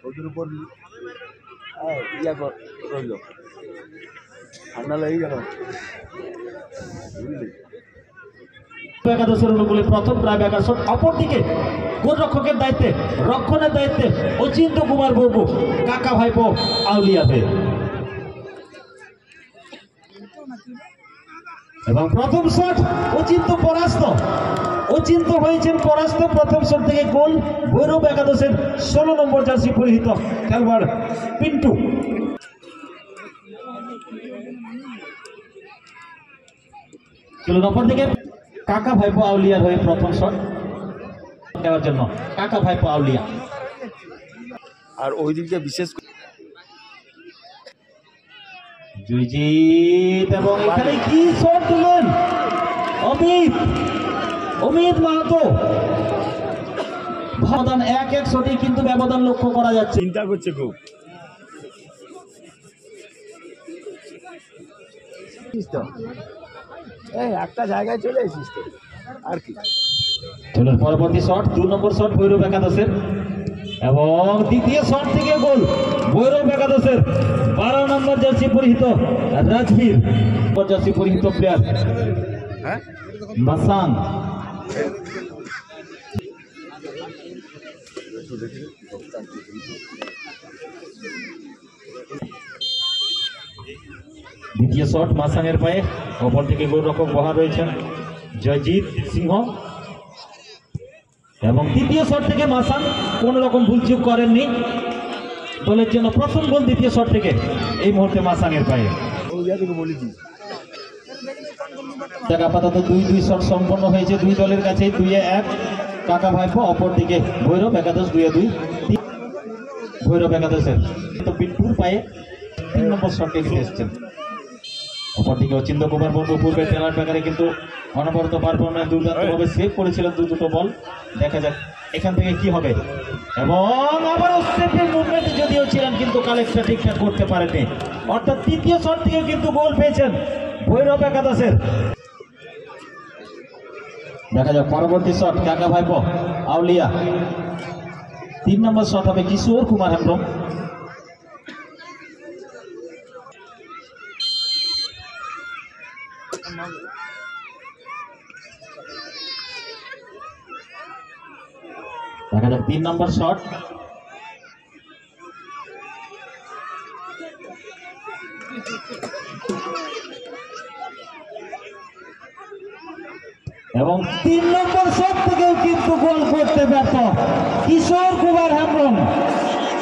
ওদের উপর ইয়া রইল, ঠান্ডা লেগে গেল। একাদশের অনুকূলে প্রথম ট্রাই ব্যাকার শট, অপরদিকে গোলরক্ষকের দায়িত্বে, রক্ষণের দায়িত্বে অচিন্ত কুমার বর্মু, কাকা ভাইপো আউলিয়াতে। এবং প্রথম শট অচিন্ত পরাস্ত, অচিন্ত হয়েছেন পরাস্ত। প্রথম শট থেকে গোল ভৈরব একাদশের 16 নম্বর জার্সি পরিহিত খেলোয়াড় পিন্টু। চলুন অপরদিকে কাকা ভাইপো আউলিয়ার হয়ে প্রথম শট দেওয়ার জন্য কাকা ভাইপো আউলিয়া। আর ওই দিকে বিশেষ জয়জিৎ, এবং এখানে কি শট দিলেন অমিত মাহাতো। ব্যবধান 1-1 শটে কিন্তু ব্যবধান লক্ষ্য করা যাচ্ছে। চিন্তা করছে খুব। একটা জায়গায় চলে এসিস তো আর কি। চলুন পরবর্তী শট, 2 নম্বর শট ভৈরব একাদশের, এবং দ্বিতীয় শট থেকে গোল ভৈরব একাদশের 12 নম্বর জার্সি পরিহিত রাজবীর, জার্সি পরিহিত প্লেয়ার মাসান। দ্বিতীয় শট মাসানের পায়ে, অপর দিকে গোলরক্ষক বহা রয়েছেন জয়জিৎ সিংহ, এবং তৃতীয় শট থেকে মাসান কোন রকম ভুলচুক করেননি। দলের জন্য প্রথম গোল দ্বিতীয় শট থেকে এই মুহূর্তে মাসানের পায়ে। আপাতত 2-2 শট সম্পন্ন হয়েছে দুই দলের কাছে, 2-1 কাকা ভাইপো, অপর দিকে ভৈরব একাদশ 2-2। ভৈরব একাদশের তো পিন্টুর পায়ে 3 নম্বর শটকে নিতে এসেছেন। অপরদিকে অচিন্ত কুমার বর্মু পূর্বে ট্রেলার ব্যাকারে কিন্তু অনবরত পারফরম্যান্স দুর্দান্তভাবে সেভ করেছিলেন দুটো বল। দেখা যাক এখান থেকে কি হবে। এবং আবারও সেভের মুভমেন্ট যদিও ছিলেন কিন্তু কালেক্টটা ঠিকঠাক করতে পারেনি, অর্থাৎ তৃতীয় শট থেকে কিন্তু গোল পেয়েছেন ভৈরব একাদশের। দেখা যাক পরবর্তী শট কাকা ভাইপো আউলিয়া, 3 নম্বর শট হবে কিশোর কুমার হেমব্রম। দেখা যাক 3 নম্বর শট, এবং 3 নম্বর শট থেকেও কিন্তু গোল করতে ব্যর্থ কিশোর কুমার হেমব্রম,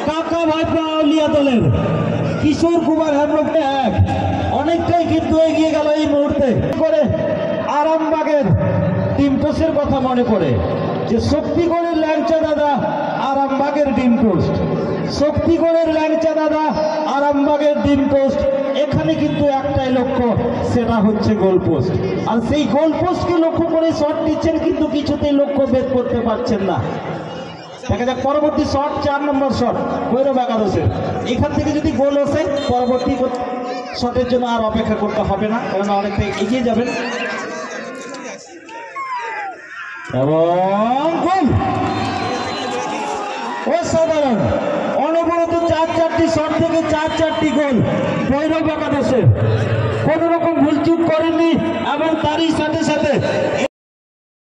কাকা ভাইপো আউলিয়া দলের কিশোর কুমার হেমব্রম। অনেকটাই কিন্তু এগিয়ে গেল এই মুহূর্তে করে আরামবাগের টিম টোসের কথা মনে করে, যে শক্তিগড়ের ল্যাংচা দাদা আরামবাগের ডিম টোস্ট, শক্তিগড়ের ল্যাংচা দাদা আরামবাগের ডিম টোস্ট। এখানে কিন্তু একটাই লক্ষ্য, সেটা হচ্ছে গোল পোস্ট, আর সেই গোল পোস্টকে লক্ষ্য করে শট দিচ্ছেন কিন্তু কিছুতেই লক্ষ্য ভেদ করতে পারছেন না। দেখা যাক পরবর্তী শট, 4 নম্বর শট ভৈরব একাদশের। এখান থেকে যদি গোল আসে পরবর্তী শটের জন্য আর অপেক্ষা করতে হবে না, কারণ অনেকটা এগিয়ে যাবেন। এবং গোল, অসাধারণ, অনবরত 4-4টি শট থেকে 4-4টি গোল ভৈরব একাদশের, কোন রকম ভুলচুক করেননি, এবং তারই সাথে সাথে